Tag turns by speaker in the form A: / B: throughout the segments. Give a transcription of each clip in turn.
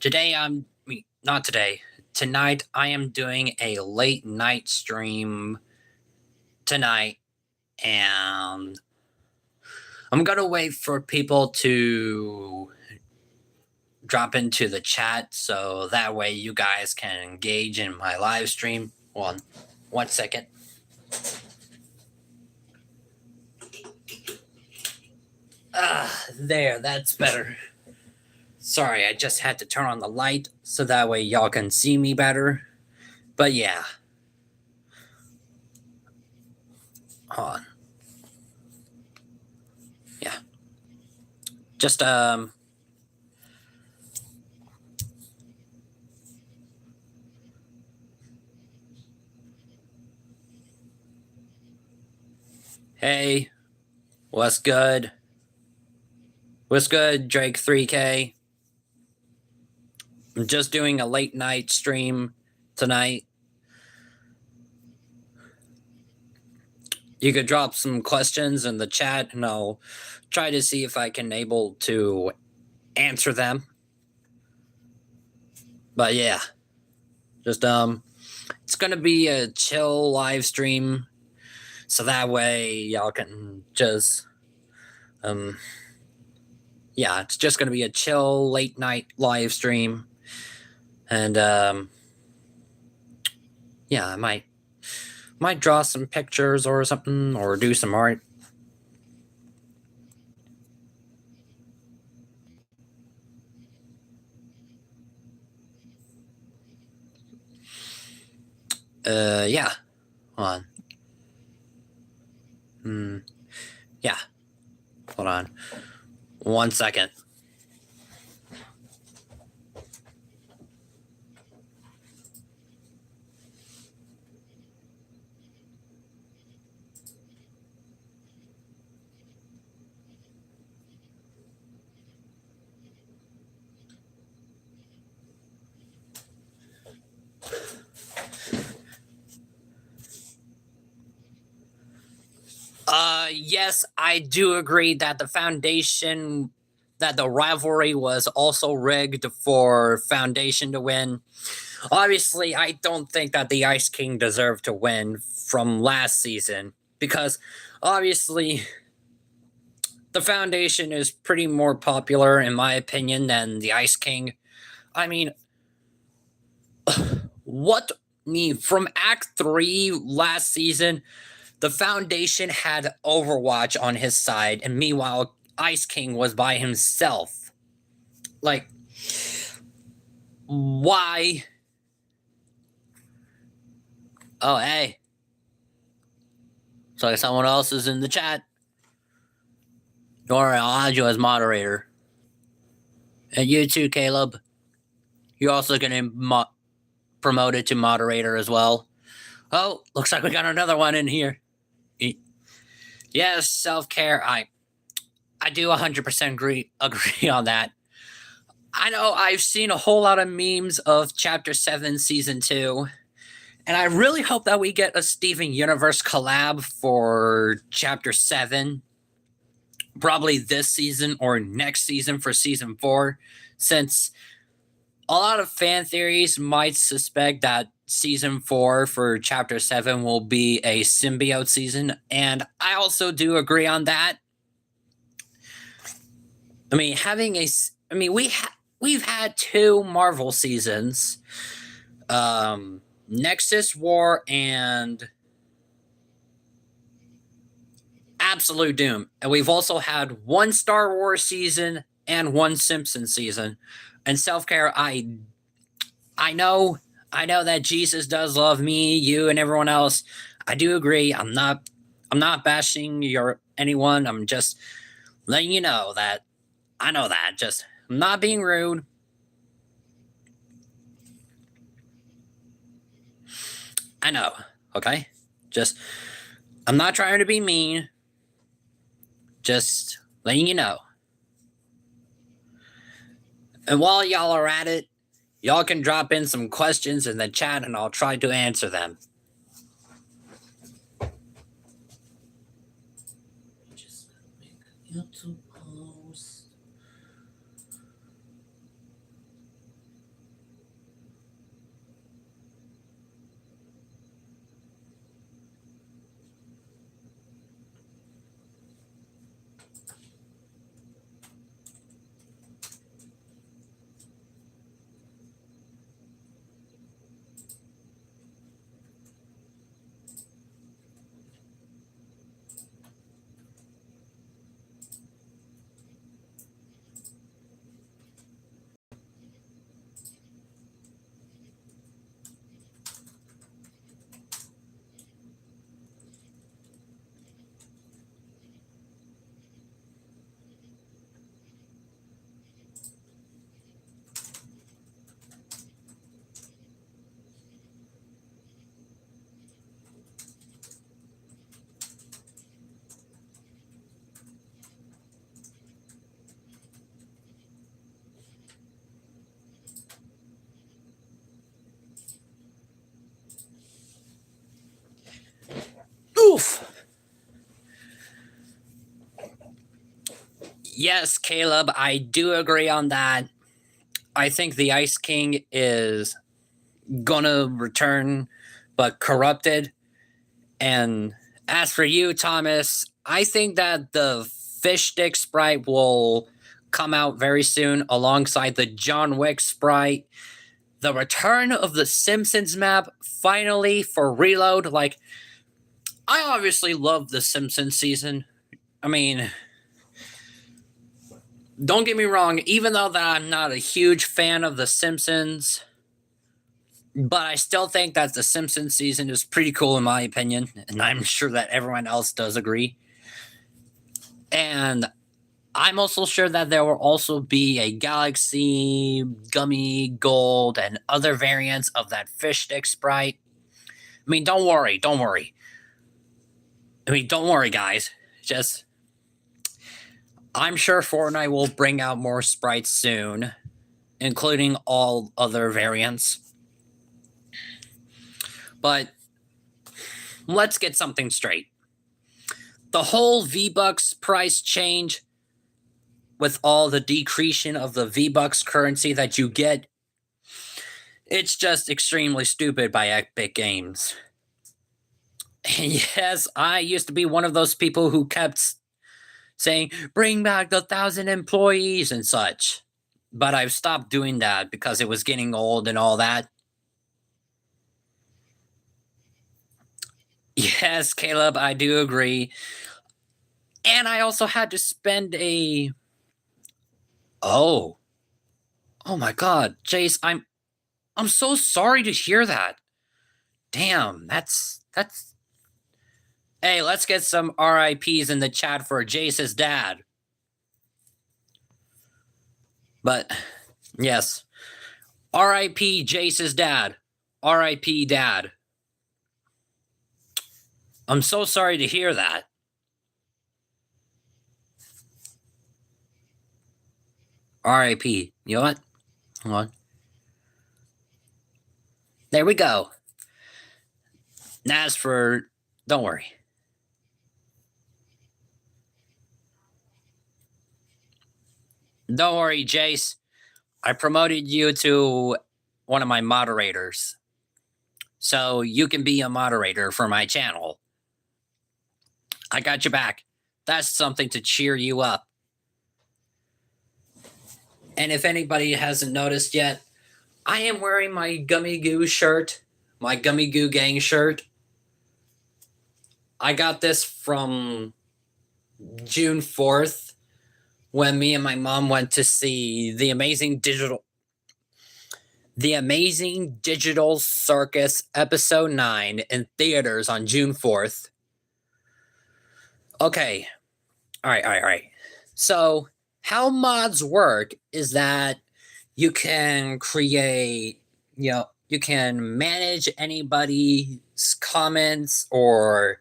A: Today not today. Tonight I am doing a late night stream tonight, and I'm gonna wait for people to drop into the chat so that way you guys can engage in my live stream. One second. There, that's better. Sorry, I just had to turn on the light so that way y'all can see me better. But yeah. Hold on. Yeah. Just Hey, what's good? What's good, Drake 3K? I'm just doing a late night stream tonight. You could drop some questions in the chat and I'll try to see if I can able to answer them. But yeah, just it's gonna be a chill live stream, so that way y'all can just yeah, it's just gonna be a chill late night live stream, and yeah, I might draw some pictures or something, or do some art. Yeah. Hold on. Yeah. Hold on. 1 second. Yes, I do agree that the rivalry was also rigged for Foundation to win. Obviously, I don't think that the Ice King deserved to win from last season, because obviously the Foundation is pretty more popular, in my opinion, than the Ice King. I mean, from Act 3 last season, the Foundation had Overwatch on his side, and meanwhile, Ice King was by himself. Like, why? Oh, hey. So someone else is in the chat. Don't worry, I'll add you as moderator. And you too, Caleb. You're also going to promote it to moderator as well. Oh, looks like we got another one in here. Yes, self-care. I do 100% agree on that. I know I've seen a whole lot of memes of Chapter 7 Season 2, and I really hope that we get a Steven Universe collab for Chapter 7, probably this season or next season for Season 4, since a lot of fan theories might suspect that Season 4 for Chapter 7 will be a symbiote season, and I also do agree on that. I mean, we've had 2 Marvel seasons, Nexus War and Absolute Doom, and we've also had 1 Star Wars season and 1 Simpsons season. And self-care, I know that Jesus does love me, you, and everyone else. I do agree. I'm not bashing anyone. I'm just letting you know that I know that. Just I'm not being rude. I know. Okay? Just I'm not trying to be mean. Just letting you know. And while y'all are at it, y'all can drop in some questions in the chat and I'll try to answer them. Just make a YouTube post. Yes, Caleb, I do agree on that. I think the Ice King is gonna return, but corrupted. And as for you, Thomas, I think that the fish stick sprite will come out very soon alongside the John Wick sprite. The return of the Simpsons map finally for Reload. Like, I obviously love the Simpsons season. I mean, don't get me wrong, even though that I'm not a huge fan of the Simpsons, but I still think that the Simpsons season is pretty cool in my opinion, and I'm sure that everyone else does agree. And I'm also sure that there will also be a Galaxy, Gummy, Gold, and other variants of that fish stick sprite. I mean, don't worry, don't worry. I mean, don't worry, guys. Just, I'm sure Fortnite will bring out more sprites soon, including all other variants. But let's get something straight. The whole V-Bucks price change with all the decreasing of the V-Bucks currency that you get, it's just extremely stupid by Epic Games. And yes, I used to be one of those people who kept saying, bring back the 1,000 employees and such. But I've stopped doing that because it was getting old and all that. Yes, Caleb, I do agree. And I also had to spend a... Oh my God, Jace, I'm so sorry to hear that. Damn, that's... Hey, let's get some RIPs in the chat for Jace's dad. But, yes. RIP Jace's dad. RIP dad. I'm so sorry to hear that. RIP. You know what? Hold on. There we go. And as for... Don't worry. Don't worry, Jace. I promoted you to one of my moderators. So you can be a moderator for my channel. I got your back. That's something to cheer you up. And if anybody hasn't noticed yet, I am wearing my Gummy Goo shirt, my Gummy Goo Gang shirt. I got this from June 4th when me and my mom went to see The Amazing Digital Circus Episode 9 in theaters on June 4th. Okay. All right. So, how mods work is that you can create, you can manage anybody's comments, or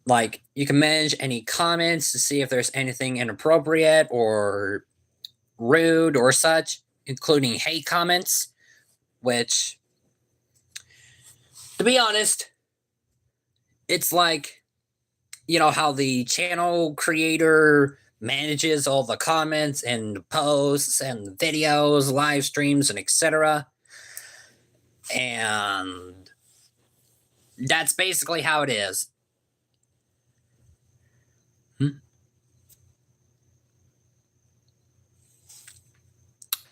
A: like you can manage any comments to see if there's anything inappropriate or rude or such, including hate comments, which, to be honest, it's like, how the channel creator manages all the comments and posts and videos, live streams, and etc. And that's basically how it is.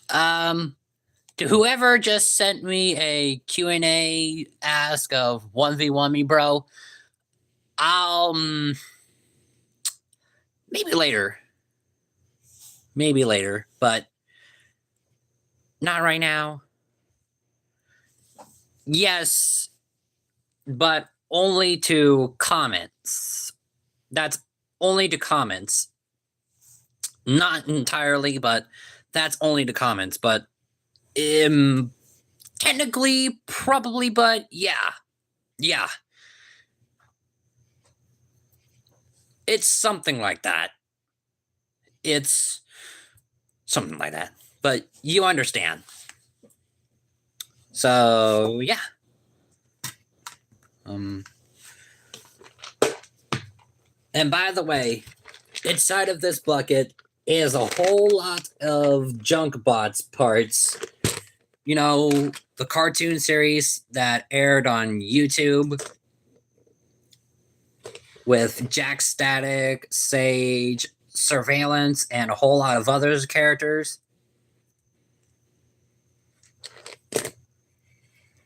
A: To whoever just sent me a Q&A ask of 1v1 me, bro, I'll maybe later, but not right now. Yes, but only to comments. That's only to comments. Not entirely, but that's only to comments. But technically, probably, but yeah. It's something like that. It's something like that. But you understand. So, yeah. And by the way, inside of this bucket is a whole lot of junk bots parts. You know, the cartoon series that aired on YouTube with Jack Static, Sage, Surveillance, and a whole lot of other characters.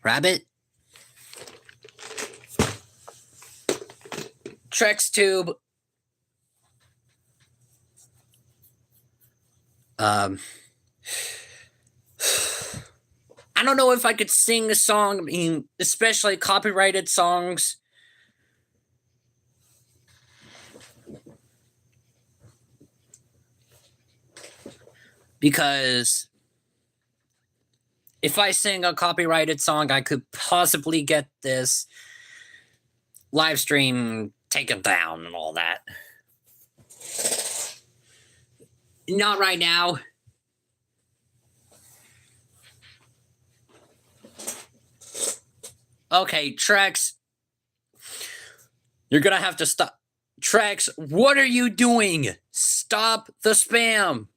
A: Rabbit? Trex Tube. I don't know if I could sing a song, I mean, especially copyrighted songs. Because if I sing a copyrighted song, I could possibly get this live stream taken down and all that. Not right now. Okay, Trex. You're gonna have to stop. Trex, what are you doing? Stop the spam.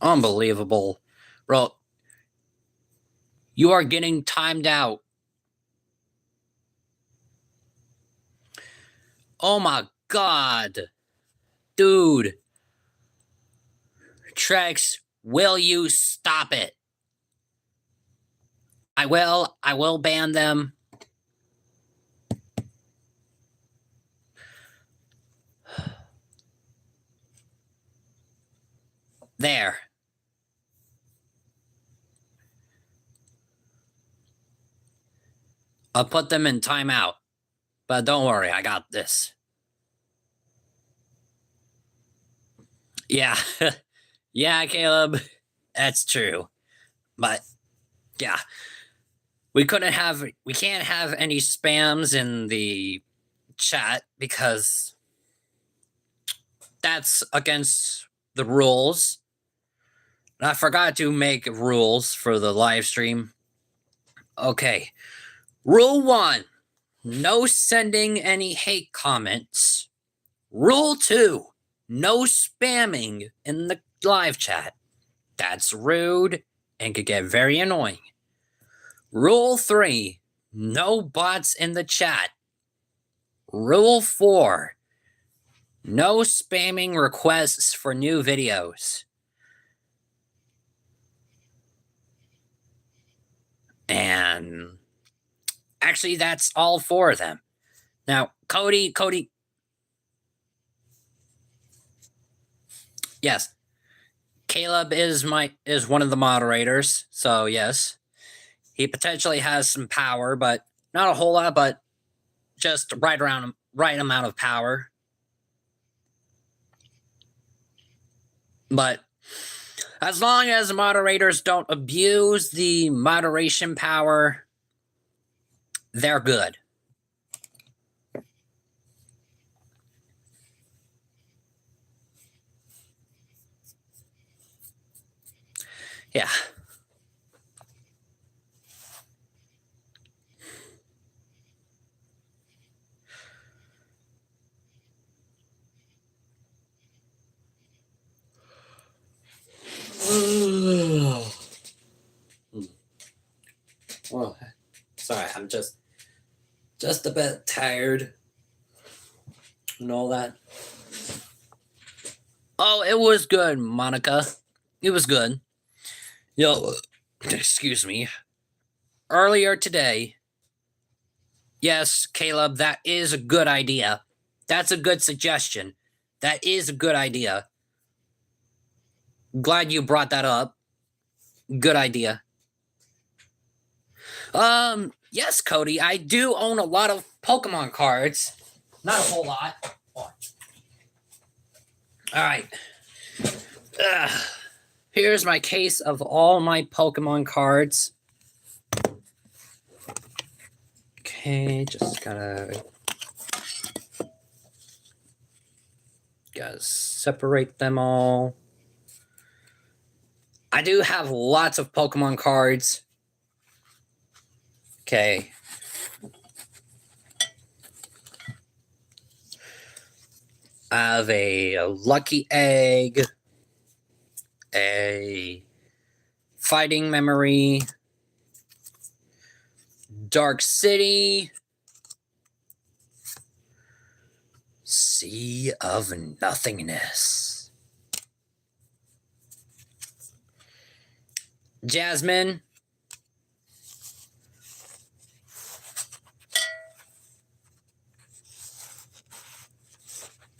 A: Unbelievable. Bro, you are getting timed out. Oh my God. Dude. Trex, will you stop it? I will ban them. There. I'll put them in timeout. But don't worry, I got this. Yeah. Yeah, Caleb. That's true. But yeah. We can't have any spams in the chat because that's against the rules. And I forgot to make rules for the live stream. Okay. Rule 1, no sending any hate comments. Rule 2, no spamming in the live chat. That's rude and could get very annoying. Rule 3, no bots in the chat. Rule 4, no spamming requests for new videos. And actually, that's all 4 of them. Now, Cody. Yes. Caleb is one of the moderators, so yes. He potentially has some power, but not a whole lot, but just right amount of power. But as long as the moderators don't abuse the moderation power, they're good. Yeah. Well, sorry, I'm just a bit tired and all that. Oh, it was good, Monica. It was good. Yo, excuse me. Earlier today, yes, Caleb, that is a good idea. That's a good suggestion. That is a good idea. Glad you brought that up. Good idea. Yes, Cody, I do own a lot of Pokemon cards. Not a whole lot. All right. Here's my case of all my Pokemon cards. Okay, just gotta separate them all. I do have lots of Pokemon cards. Okay. I have a lucky egg, a fighting memory, Dark City, Sea of Nothingness, Jasmine,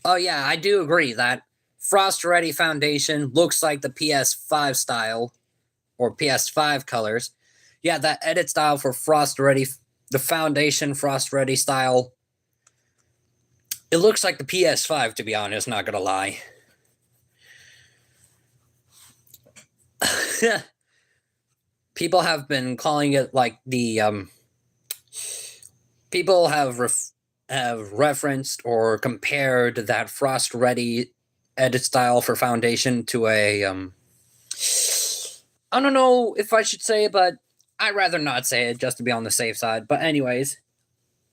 A: oh yeah, I do agree that Frost Ready Foundation looks like the PS5 style, or PS5 colors. Yeah, that edit style for Frost Ready, the Foundation Frost Ready style, it looks like the PS5, to be honest, not gonna lie. People have been calling it like the people have referenced or compared that Frost Ready edit style for Foundation to a I don't know if I should say it, but I'd rather not say it just to be on the safe side. But anyways,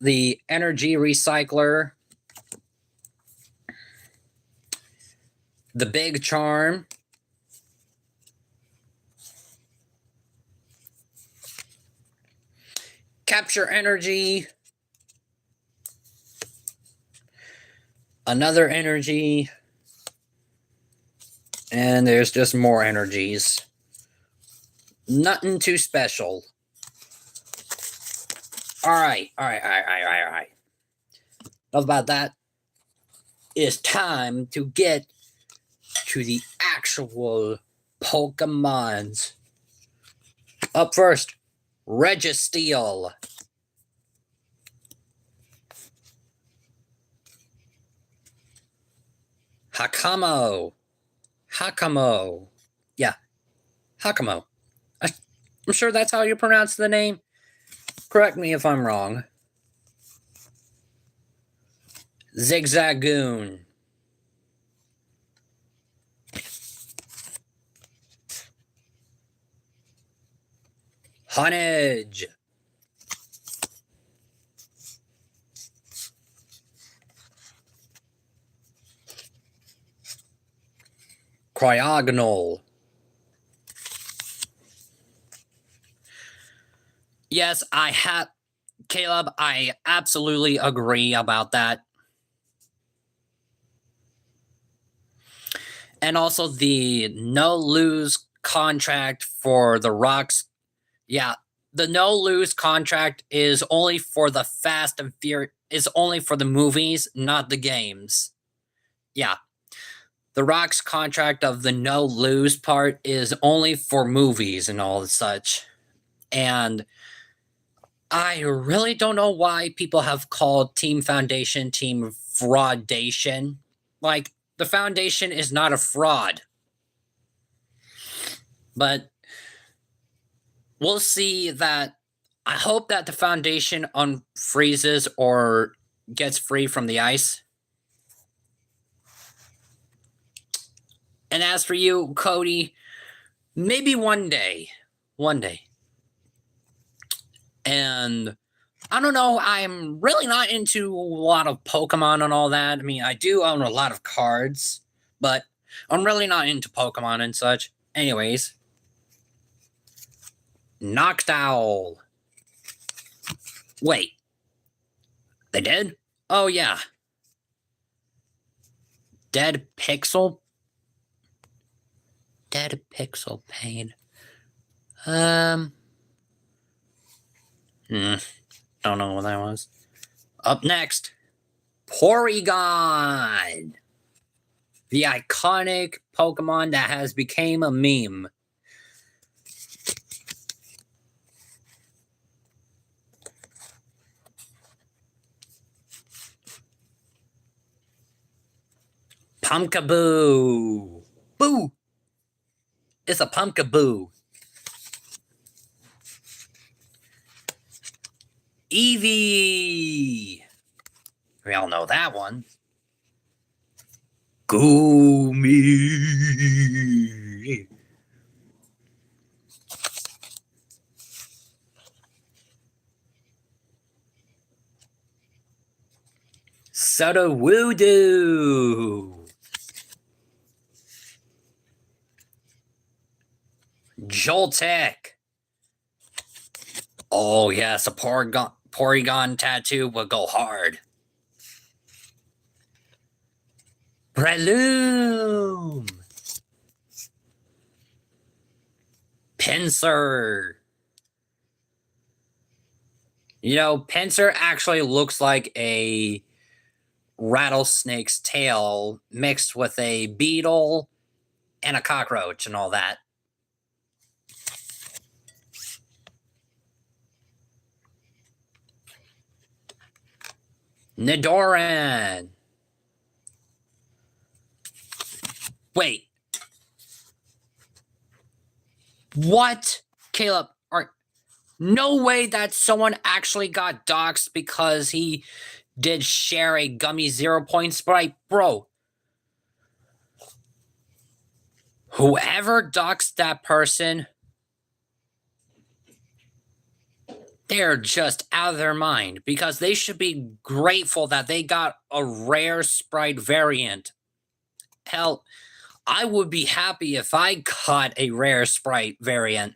A: the Energy Recycler, the Big Charm, Capture Energy, another energy, and there's just more energies. Nothing too special. All right. Enough about that. It's time to get to the actual Pokemons. Up first, Registeel. Hakamo. Yeah, Hakamo. I'm sure that's how you pronounce the name. Correct me if I'm wrong. Zigzagoon. Honedge. Cryogonal. Yes, Caleb, I absolutely agree about that. And also the no-lose contract for the Rocks. Yeah, the no-lose contract is only for the Fast and Furious, is only for the movies, not the games. Yeah. The Rock's contract of the no-lose part is only for movies and all such. And I really don't know why people have called Team Foundation Team Fraudation. Like, the Foundation is not a fraud. But we'll see that. I hope that the Foundation unfreezes or gets free from the ice. And as for you, Cody, maybe one day. One day. And I don't know, I'm really not into a lot of Pokemon and all that. I mean, I do own a lot of cards, but I'm really not into Pokemon and such. Anyways. Noctowl. Wait. They did? Oh, yeah. Dead Pixel Pain. Don't know what that was. Up next, Porygon. The iconic Pokemon that has become a meme. Pumpkaboo. Boo! It's a Pumpkaboo. Eevee. We all know that one. Goomy. Soda Voodoo. Joltek. Oh, yes, a Porygon tattoo will go hard. Breloom. Pinsir. You know, Pinsir actually looks like a rattlesnake's tail mixed with a beetle and a cockroach and all that. Nidoran. Wait. What? Caleb, no way that someone actually got doxxed because he did share a gummy 0 sprite. Bro. Whoever doxed that person, they're just out of their mind because they should be grateful that they got a rare sprite variant. Hell, I would be happy if I got a rare sprite variant.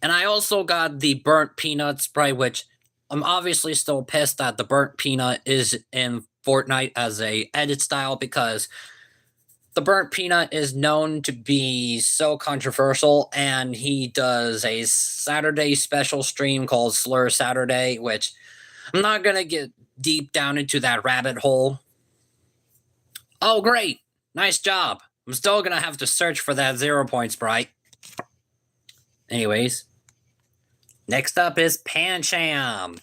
A: And I also got the burnt peanut sprite, which I'm obviously still pissed that the burnt peanut is in Fortnite as a edit style because the burnt peanut is known to be so controversial, and he does a Saturday special stream called Slur Saturday, which I'm not going to get deep down into that rabbit hole. Oh, great. Nice job. I'm still going to have to search for that 0 sprite. Anyways. Next up is Pancham.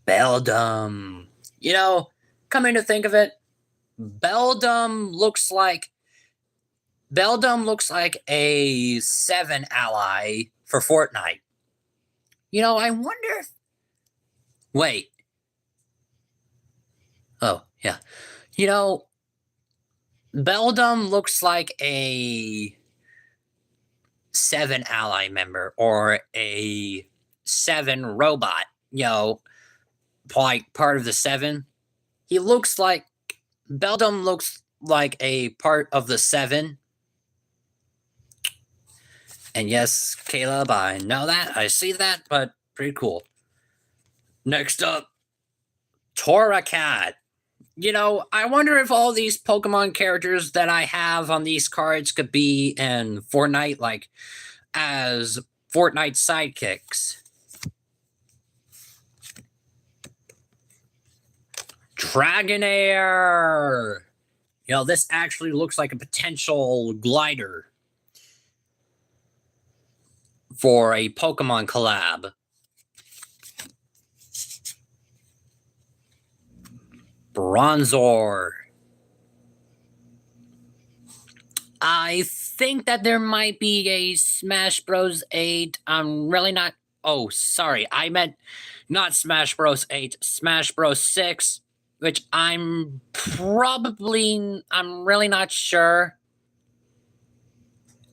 A: Beldum. You know, coming to think of it, Beldum looks like a 7 ally for Fortnite. You know, I wonder if... Wait. Oh, yeah. You know, Beldum looks like a 7 ally member or a 7 robot, you know, like part of the 7. He looks like... Beldum looks like a part of the 7. And yes, Caleb, I know that. I see that, but pretty cool. Next up, Torracat. You know, I wonder if all these Pokemon characters that I have on these cards could be in Fortnite, like, as Fortnite sidekicks. Dragonair! You know, this actually looks like a potential glider for a Pokemon collab. Bronzor. I think that there might be a Smash Bros. 8. I'm really not... Oh, sorry. I meant not Smash Bros. 8. Smash Bros. 6, which I'm really not sure.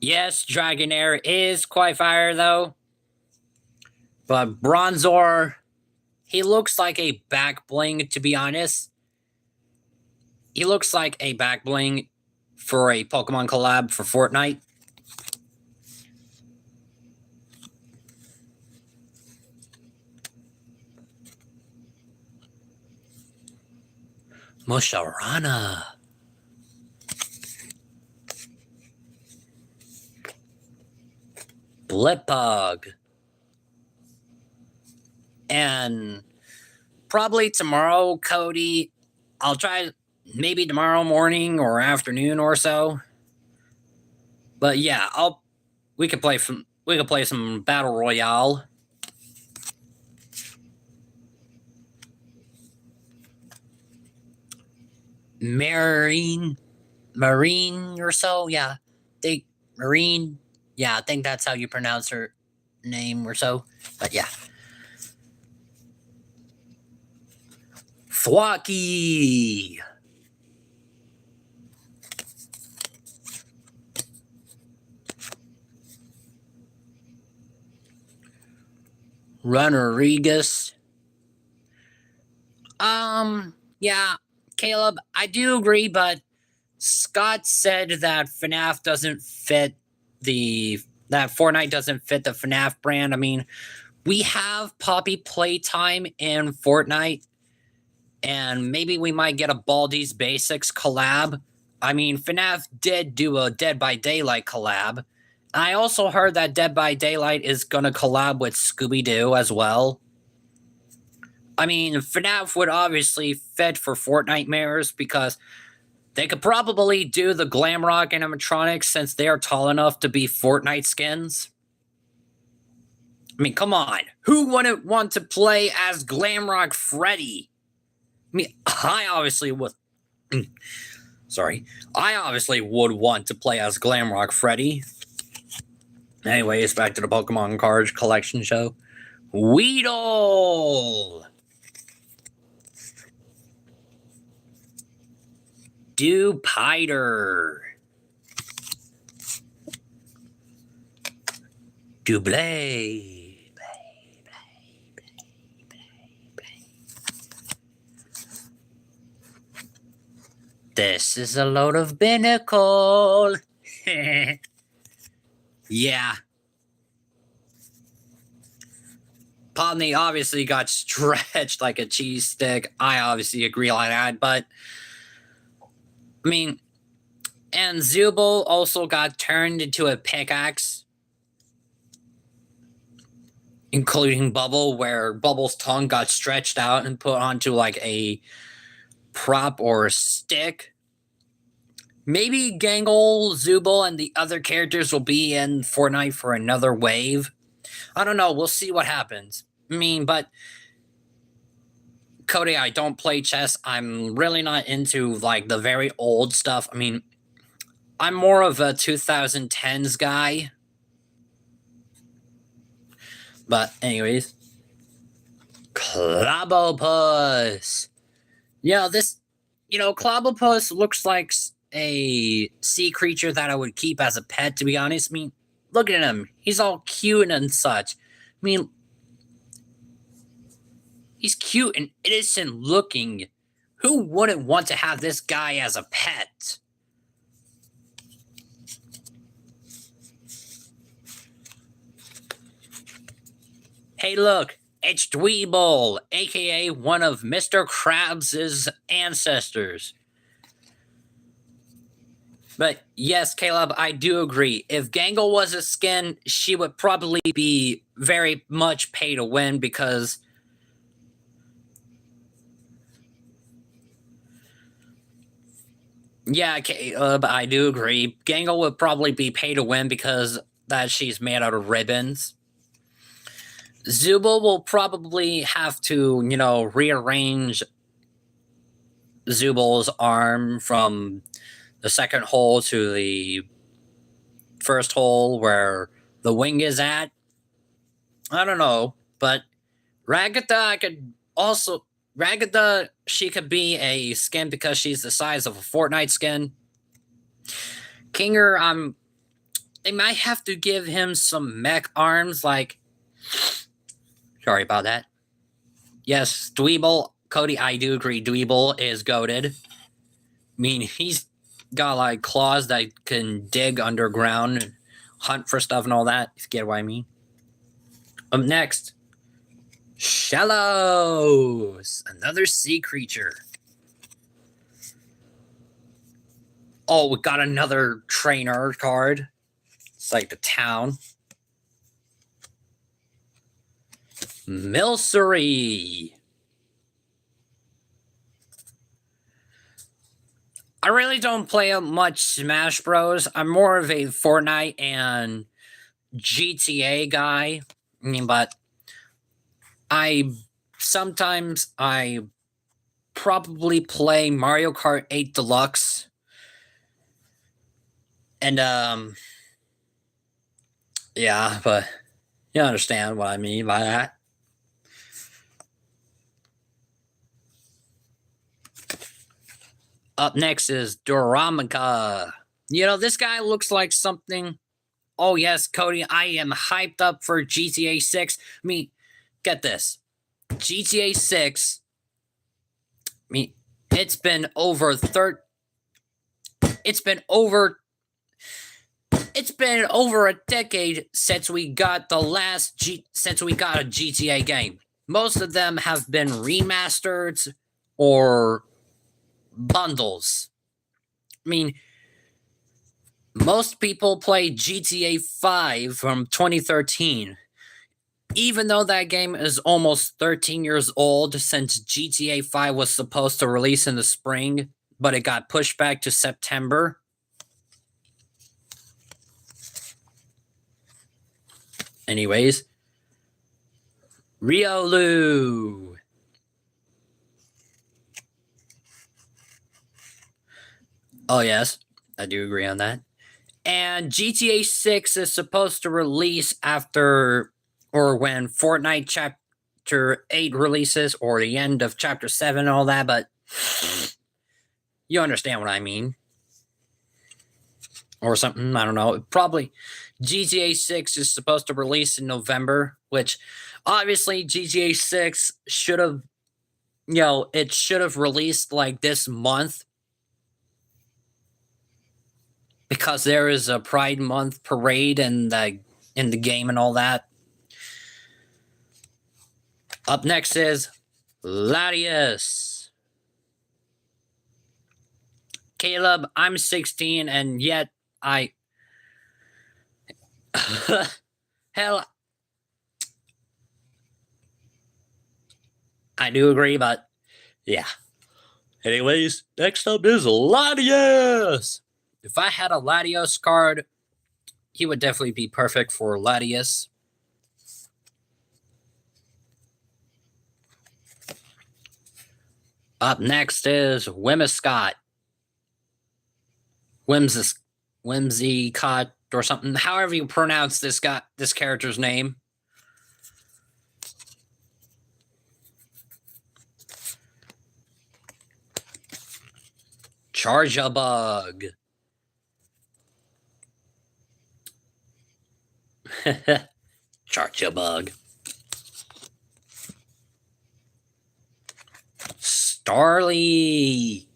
A: Yes, Dragonair is quite fire, though. But Bronzor, he looks like a back bling, to be honest. He looks like a back bling for a Pokemon collab for Fortnite. Musharana. Blipbug. And probably tomorrow, Cody, I'll try maybe tomorrow morning or afternoon or so. But yeah, we could play some Battle Royale. Marine or so, yeah. Marine. Yeah, I think that's how you pronounce her name or so. But yeah. Thwacky. Rodriguez. Yeah, Caleb, I do agree, but Scott said that FNAF doesn't fit that Fortnite doesn't fit the FNAF brand. I mean, we have Poppy Playtime in Fortnite, and maybe we might get a Baldi's Basics collab. I mean, FNAF did do a Dead by Daylight collab. I also heard that Dead by Daylight is gonna collab with Scooby-Doo as well. I mean, FNAF would obviously fit for Fortnite mirrors because they could probably do the Glamrock animatronics since they are tall enough to be Fortnite skins. I mean, come on. Who wouldn't want to play as Glamrock Freddy? I mean, I obviously would. Sorry. I obviously would want to play as Glamrock Freddy. Anyways, back to the Pokemon Cards Collection show. Weedle! Dewpider. Doublé. This is a load of binnacle. Yeah. Podney obviously got stretched like a cheese stick. I obviously agree on that, but I mean, and Zubul also got turned into a pickaxe, including Bubble, where Bubble's tongue got stretched out and put onto like a prop or a stick. Maybe Gangle, Zubul, and the other characters will be in Fortnite for another wave. I don't know. We'll see what happens. I mean, but Cody, I don't play chess. I'm really not into like the very old stuff. I mean, I'm more of a 2010s guy. But anyways, Clobopus. Clobopus looks like a sea creature that I would keep as a pet, to be honest. I mean, look at him. He's all cute and such. I mean, he's cute and innocent looking. Who wouldn't want to have this guy as a pet? Hey, look, it's Dweeble, aka one of Mr. Krabs' ancestors. But yes, Caleb, I do agree. If Gangle was a skin, she would probably be very much pay to win because yeah, Caleb, I do agree. Gangle would probably be pay to win because that she's made out of ribbons. Zubul will probably have to, rearrange Zubul's arm from the second hole to the first hole where the wing is at. I don't know, but Ragatha she could be a skin because she's the size of a Fortnite skin. Kinger, they might have to give him some mech arms, like. Sorry about that. Yes, Dweeble, Cody, I do agree. Dweeble is goated. I mean, he's got like claws that can dig underground and hunt for stuff and all that. If you get what I mean. Up next, Shallows, another sea creature. Oh, we got another trainer card. It's like the town. Milcery. I really don't play much Smash Bros. I'm more of a Fortnite and GTA guy. I mean, but I probably play Mario Kart 8 Deluxe. And yeah, but you understand what I mean by that. Up next is Doramica. This guy looks like something. Oh, yes, Cody, I am hyped up for GTA 6. I mean, get this. GTA 6, I mean, it's been over a decade since we got a GTA game. Most of them have been remasters or bundles. I mean, most people play GTA 5 from 2013. Even though that game is almost 13 years old since GTA 5 was supposed to release in the spring, but it got pushed back to September. Anyways, Riolu. Oh, yes, I do agree on that. And GTA 6 is supposed to release after or when Fortnite Chapter 8 releases or the end of Chapter 7 and all that, but you understand what I mean. Or something, I don't know. Probably GTA 6 is supposed to release in November, which obviously GTA 6 should have, it should have released like this month. Because there is a Pride Month parade in the game and all that. Up next is Latias. Caleb, I'm 16 and yet I... Hell... I do agree, but... Yeah. Anyways, next up is Latias. If I had a Latios card, he would definitely be perfect for Latias. Up next is Whimsicott. Whimsicott or something. However you pronounce this character's name. Charjabug. Charjabug. Starly.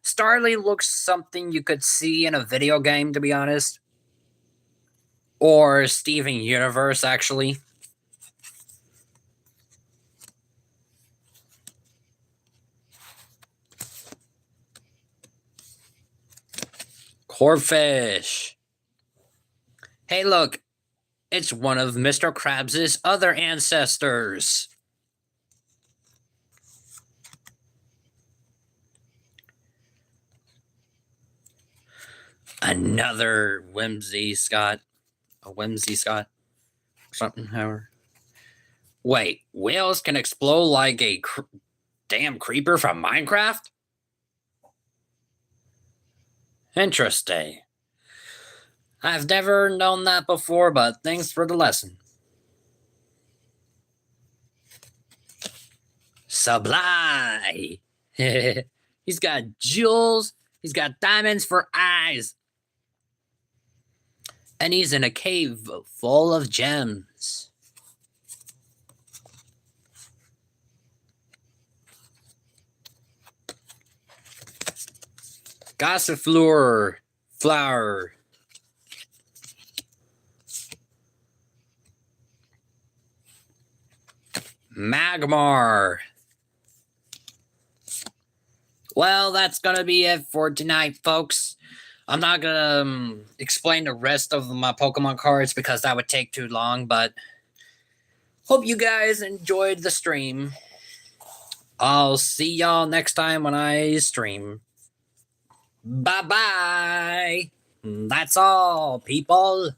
A: Starly looks something you could see in a video game, to be honest. Or Steven Universe, actually. Corphish. Hey, look. It's one of Mr. Krabs' other ancestors. Another Whimsicott. A Whimsicott. Something, however. Wait, whales can explode like a damn creeper from Minecraft? Interesting. I've never known that before, but thanks for the lesson. Sublime. He's got jewels. He's got diamonds for eyes. And he's in a cave full of gems. Gossifleur flower. Magmar. Well, that's gonna be it for tonight, folks. I'm not gonna explain the rest of my Pokemon cards because that would take too long, but hope you guys enjoyed the stream. I'll see y'all next time when I stream. Bye-bye. That's all, people.